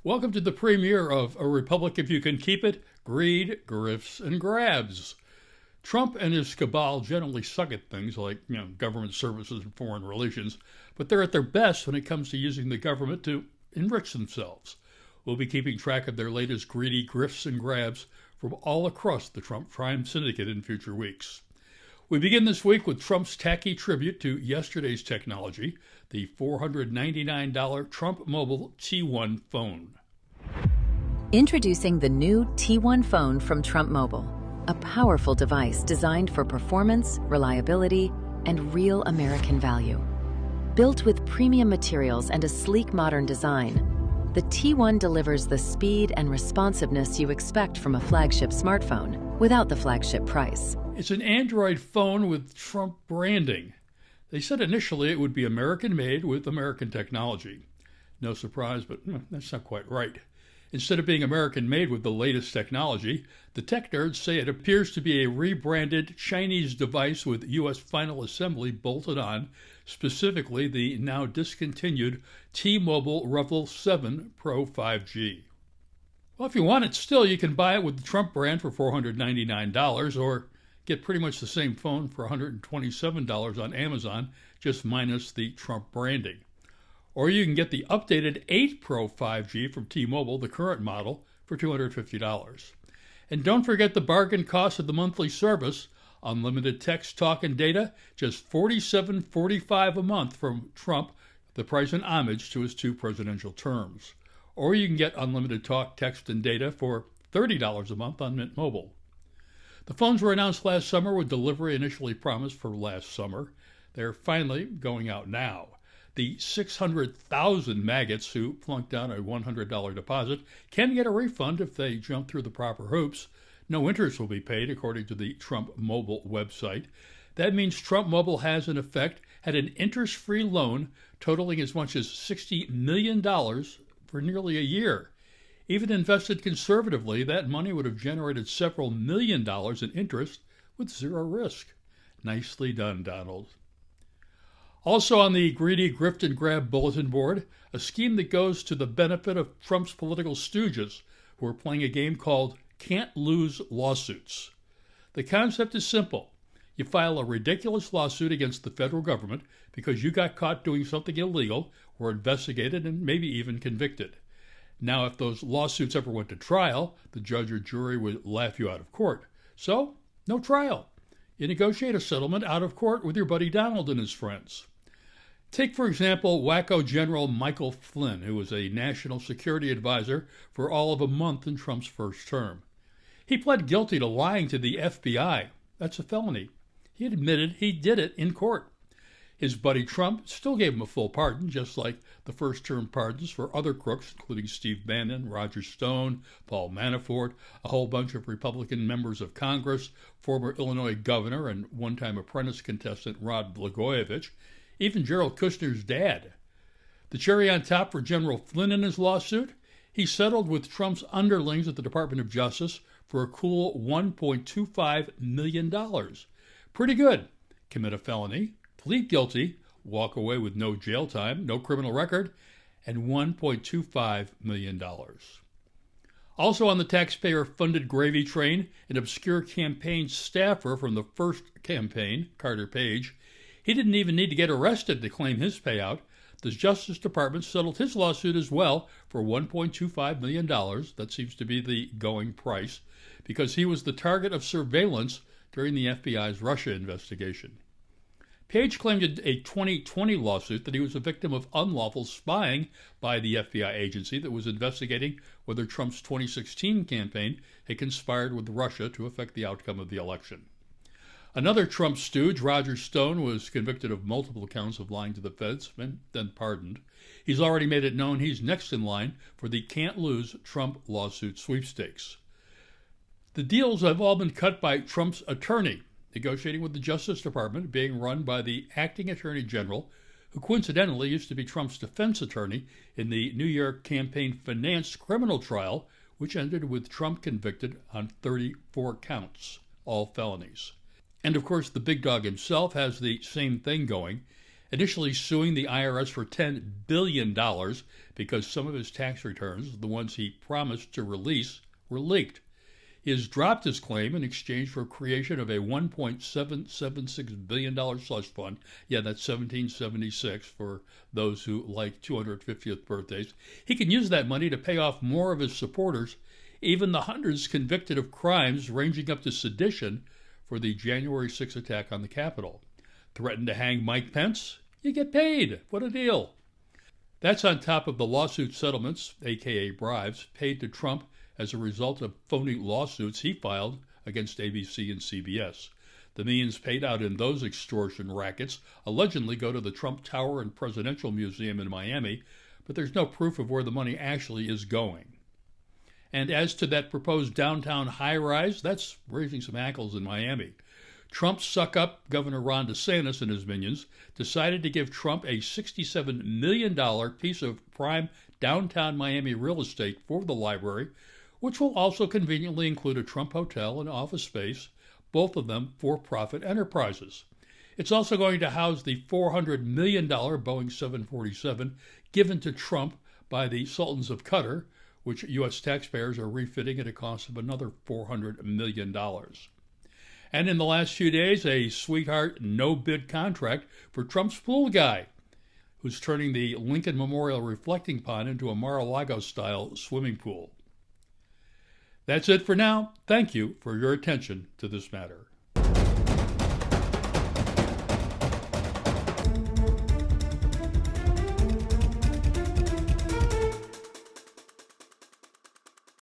Welcome to the premiere of A Republic If You Can Keep It, Greed, Grifts, and Grabs. Trump and his cabal generally suck at things like, government services and foreign relations, but they're at their best when it comes to using the government to enrich themselves. We'll be keeping track of their latest greedy grifts and grabs from all across the Trump crime syndicate in future weeks. We begin this week with Trump's tacky tribute to yesterday's technology, the $499 TrumpMobile T1 phone. Introducing the new T1 phone from TrumpMobile, a powerful device designed for performance, reliability, and real American value. Built with premium materials and a sleek modern design, the T1 delivers the speed and responsiveness you expect from a flagship smartphone without the flagship price. It's an Android phone with Trump branding. They said initially it would be American-made with American technology. No surprise, but that's not quite right. Instead of being American-made with the latest technology, the tech nerds say it appears to be a rebranded Chinese device with U.S. final assembly bolted on, specifically the now discontinued T-Mobile Revel 7 Pro 5G. Well, if you want it still, you can buy it with the Trump brand for $499 or get pretty much the same phone for $127 on Amazon, just minus the Trump branding. Or you can get the updated 8 Pro 5G from T-Mobile, the current model, for $250. And don't forget the bargain cost of the monthly service, unlimited text, talk, and data, just $47.45 a month from Trump, the price in homage to his 2 presidential terms. Or you can get unlimited talk, text, and data for $30 a month on Mint Mobile. The phones were announced last summer with delivery initially promised for last summer. They're finally going out now. The 600,000 maggots who flunked down a $100 deposit can get a refund if they jump through the proper hoops. No interest will be paid, according to the TrumpMobile website. That means TrumpMobile has, in effect, had an interest-free loan totaling as much as $60 million for nearly a year. Even invested conservatively, that money would have generated several $1 million in interest with zero risk. Nicely done, Donald. Also on the greedy grift and grab bulletin board, a scheme that goes to the benefit of Trump's political stooges who are playing a game called Can't Lose Lawsuits. The concept is simple. You file a ridiculous lawsuit against the federal government because you got caught doing something illegal, were investigated, and maybe even convicted. Now, if those lawsuits ever went to trial, the judge or jury would laugh you out of court. So, no trial. You negotiate a settlement out of court with your buddy Donald and his friends. Take, for example, wacko General Michael Flynn, who was a national security advisor for all of a month in Trump's first term. He pled guilty to lying to the FBI. That's a felony. He admitted he did it in court. His buddy Trump still gave him a full pardon, just like the first-term pardons for other crooks, including Steve Bannon, Roger Stone, Paul Manafort, a whole bunch of Republican members of Congress, former Illinois governor and one-time apprentice contestant Rod Blagojevich, even Jared Kushner's dad. The cherry on top for General Flynn in his lawsuit? He settled with Trump's underlings at the Department of Justice for a cool $1.25 million. Pretty good. Commit a felony, plead guilty, walk away with no jail time, no criminal record, and $1.25 million. Also on the taxpayer-funded gravy train, an obscure campaign staffer from the first campaign, Carter Page. He didn't even need to get arrested to claim his payout. The Justice Department settled his lawsuit as well for $1.25 million. That seems to be the going price, because he was the target of surveillance during the FBI's Russia investigation. Page claimed in a 2020 lawsuit that he was a victim of unlawful spying by the FBI agency that was investigating whether Trump's 2016 campaign had conspired with Russia to affect the outcome of the election. Another Trump stooge, Roger Stone, was convicted of multiple counts of lying to the feds and then pardoned. He's already made it known he's next in line for the Can't Lose Trump lawsuit sweepstakes. The deals have all been cut by Trump's attorney, negotiating with the Justice Department, being run by the acting attorney general, who coincidentally used to be Trump's defense attorney in the New York campaign finance criminal trial, which ended with Trump convicted on 34 counts, all felonies. And of course, the big dog himself has the same thing going. initially suing the IRS for $10 billion because some of his tax returns, the ones he promised to release, were leaked. He has dropped his claim in exchange for creation of a $1.776 billion slush fund. Yeah, that's 1776 for those who like 250th birthdays. He can use that money to pay off more of his supporters, even the hundreds convicted of crimes ranging up to sedition for the January 6 attack on the Capitol. Threaten to hang Mike Pence? You get paid. What a deal. That's on top of the lawsuit settlements, aka bribes, paid to Trump as a result of phony lawsuits he filed against ABC and CBS. The millions paid out in those extortion rackets allegedly go to the Trump Tower and Presidential Museum in Miami, but there's no proof of where the money actually is going. And as to that proposed downtown high-rise, that's raising some hackles in Miami. Trump suck-up Governor Ron DeSantis and his minions decided to give Trump a $67 million piece of prime downtown Miami real estate for the library, which will also conveniently include a Trump hotel and office space, both of them for-profit enterprises. It's also going to house the $400 million Boeing 747 given to Trump by the Sultans of Qatar, which U.S. taxpayers are refitting at a cost of another $400 million. And in the last few days, a sweetheart no-bid contract for Trump's pool guy, who's turning the Lincoln Memorial reflecting pond into a Mar-a-Lago-style swimming pool. That's it for now. Thank you for your attention to this matter.